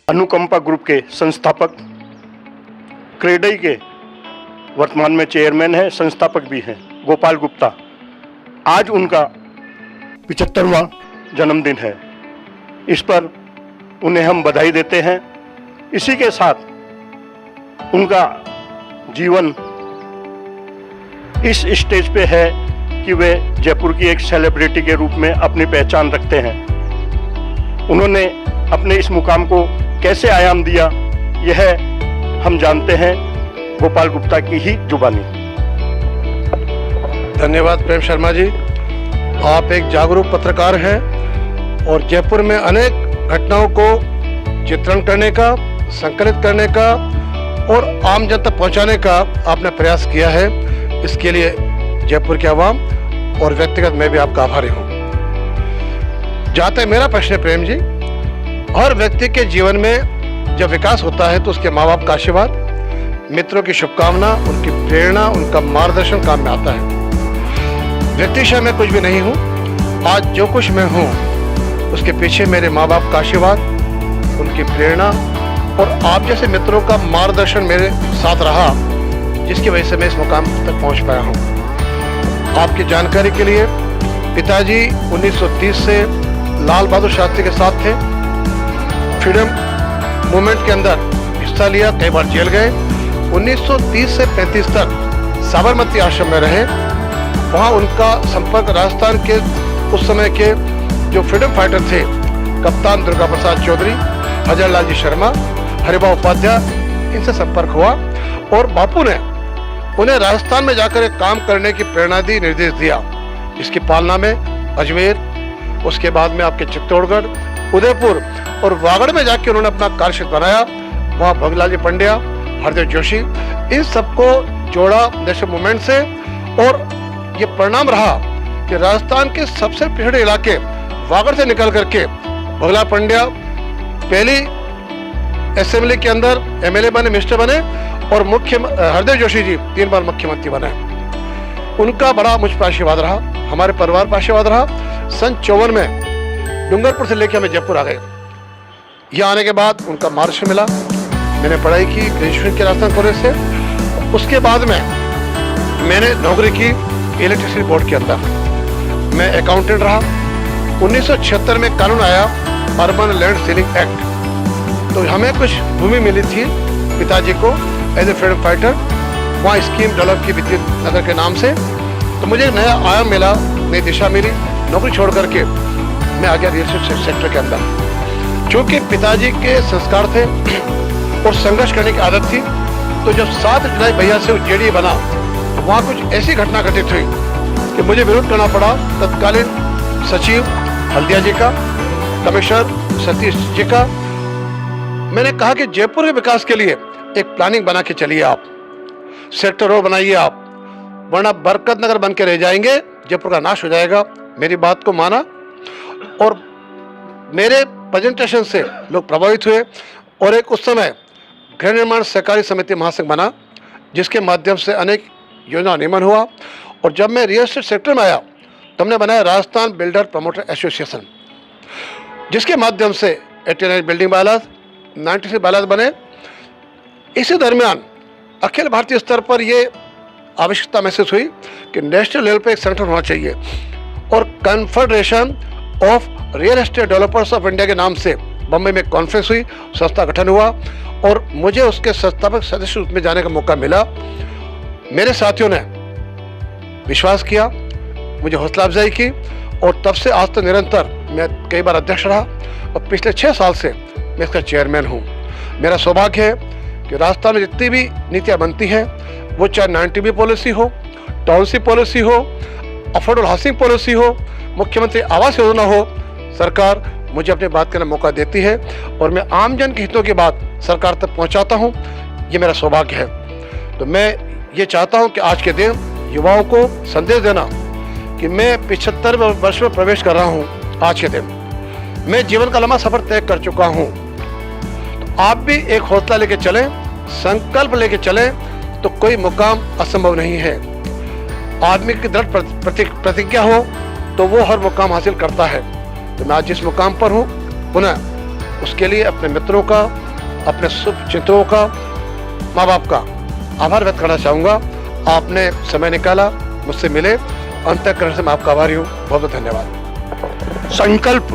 अनुकंपा ग्रुप के संस्थापक, क्रेडई के वर्तमान में चेयरमैन हैं, संस्थापक भी हैं, गोपाल गुप्ता। आज उनका 75वां जन्मदिन है। इस पर उन्हें हम बधाई देते हैं। इसी के साथ उनका जीवन इस स्टेज पे है कि वे जयपुर की एक सेलिब्रिटी के रूप में अपनी पहचान रखते हैं। उन्होंने अपने इस मुकाम को कैसे आयाम दिया, यह हम जानते हैं गोपाल गुप्ता की ही जुबानी। धन्यवाद प्रेम शर्मा जी। आप एक जागरूक पत्रकार हैं और जयपुर में अनेक घटनाओं को चित्रण करने का, संकलित करने का और आम जन तक पहुंचाने का आपने प्रयास किया है। इसके लिए जयपुर के आवाम और व्यक्तिगत मैं भी आपका आभारी हूं। जहाँ तक मेरा प्रश्न है प्रेम जी, हर व्यक्ति के जीवन में जब विकास होता है तो उसके माँ बाप का आशीर्वाद, मित्रों की शुभकामना, उनकी प्रेरणा, उनका मार्गदर्शन काम में आता है। व्यक्तिशः मैं कुछ भी नहीं हूँ। आज जो कुछ मैं हूँ उसके पीछे मेरे माँ बाप का आशीर्वाद, उनकी प्रेरणा और आप जैसे मित्रों का मार्गदर्शन मेरे साथ रहा, जिसकी वजह से मैं इस मुकाम तक पहुँच पाया हूँ। आपकी जानकारी के लिए पिताजी 1930 से लाल बहादुर शास्त्री के साथ थे। फ्रीडम मूवमेंट के अंदर हिस्सा लिया, कई बार जेल गए। 1930 से 35 तक साबरमती आश्रम में रहे। वहाँ उनका संपर्क राजस्थान के उस समय के जो फ्रीडम फाइटर थे, कप्तान दुर्गा प्रसाद चौधरी, हजारलाल जी शर्मा, हरिभाऊ उपाध्याय, इनसे संपर्क हुआ और बापू ने उन्हें राजस्थान में जाकर एक काम करने की प्रेरणा दी, निर्देश दिया, जिसकी पालना में अजमेर, उसके बाद में आपके चित्तौड़गढ़, उदयपुर और वागड़ में जाकर उन्होंने अपना कार्यक्षेत्र बनाया। वहाँ भगलाल जी पंड्या, हरदेव जोशी, इन सबको जोड़ा नेशनल मूवमेंट से और ये परिणाम रहा कि राजस्थान के सबसे पिछड़े इलाके वागड़ से निकल करके भगलाल पंड्या पहली असेंबली के अंदर एमएलए बने, मिनिस्टर बने और हरदेव जोशी जी 3 बार मुख्यमंत्री बने। उनका बड़ा मुझ पर आशीर्वाद रहा, हमारे परिवार पर आशीर्वाद रहा। सन 54 में डूंगरपुर से लेकर हमें जयपुर आ गए। यहाँ आने के बाद उनका मार्गदर्शन मिला। मैंने पढ़ाई की ग्रेजुएशन की राजस्थान कॉलेज से। उसके बाद में मैंने नौकरी की इलेक्ट्रिसिटी बोर्ड के अंदर। मैं अकाउंटेंट रहा। 1976 में कानून आया, अर्बन लैंड सीलिंग एक्ट, तो हमें कुछ भूमि मिली थी पिताजी को एज ए फ्रीडम फाइटर। वहाँ स्कीम डेवलप की विद्युत नगर के नाम से, तो मुझे एक नया आयाम मिला, नई दिशा मिली। नौकरी छोड़ करके मैं आ गया रियल एस्टेट सेक्टर के अंदर। चूँकि पिताजी के संस्कार थे और संघर्ष करने की आदत थी, तो जब 7 जुलाई भैया से जेडीए बना, तो वहाँ कुछ ऐसी घटना घटित हुई कि मुझे विरोध करना पड़ा तत्कालीन सचिव हल्दिया जी का, कमिश्नर सतीश जी का। मैंने कहा कि जयपुर के विकास के लिए एक प्लानिंग बना के चलिए, आप सेक्टर रोड बनाइए आप, वरना बरकत नगर बन के रह जाएंगे, जयपुर का नाश हो जाएगा। मेरी बात को माना और मेरे प्रेजेंटेशन से लोग प्रभावित हुए और एक उस समय गृह निर्माण सहकारी समिति महासंघ बना, जिसके माध्यम से अनेक योजना नियमन हुआ। और जब मैं रियल एस्टेट सेक्टर में आया तो हमने बनाया राजस्थान बिल्डर प्रमोटर एसोसिएशन, जिसके माध्यम से 89 बिल्डिंग बायलॉज, 96 बायलॉज बने। इसी दरमियान अखिल भारतीय स्तर पर यह आवश्यकता महसूस हुई कि नेशनल लेवल पर एक संगठन होना चाहिए और confederation of real estate developers of India के नाम से बम्बई में कॉन्फ्रेंस हुई, संस्था गठन हुआ और मुझे उसके संस्थापक सदस्य रूप में जाने का मौका मिला। मेरे साथियों ने विश्वास किया, मुझे हौसला अफजाई की और तब से आज तक निरंतर मैं कई बार अध्यक्ष रहा और पिछले 6 साल से मैं इसका चेयरमैन हूँ। मेरा सौभाग्य है कि राजस्थान में जितनी भी नीतियाँ बनती हैं, वो चाहे 90B पॉलिसी हो, टाउनशिप पॉलिसी हो, अफोर्डेबल हाउसिंग पॉलिसी हो, मुख्यमंत्री आवास योजना हो, सरकार मुझे अपनी बात करने का मौका देती है और मैं आम जन के हितों की बात सरकार तक पहुंचाता हूं। ये मेरा सौभाग्य है। तो मैं ये चाहता हूं कि आज के दिन युवाओं को संदेश देना कि मैं 75 वर्ष में प्रवेश कर रहा हूं। आज के दिन मैं जीवन का लंबा सफर तय कर चुका हूं। तो आप भी एक हौसला लेके चलें, संकल्प लेके चलें, तो कोई मुकाम असंभव नहीं है। आदमी की दृढ़ प्रतिज्ञा हो तो वो हर मुकाम हासिल करता है। तो मैं आज जिस मुकाम पर हूँ, पुनः उसके लिए अपने मित्रों का, अपने शुभ चिंतकों का, माँ बाप का आभार व्यक्त करना चाहूँगा। आपने समय निकाला, मुझसे मिले, अंतःकरण से मैं आपका आभारी हूँ। बहुत बहुत धन्यवाद। संकल्प,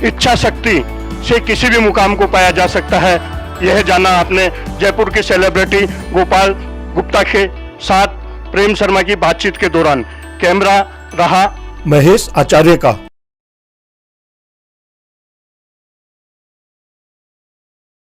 इच्छा शक्ति से किसी भी मुकाम को पाया जा सकता है, यह जाना आपने जयपुर की सेलिब्रिटी गोपाल गुप्ता के साथ प्रेम शर्मा की बातचीत के दौरान। कैमरा रहा महेश आचार्य का।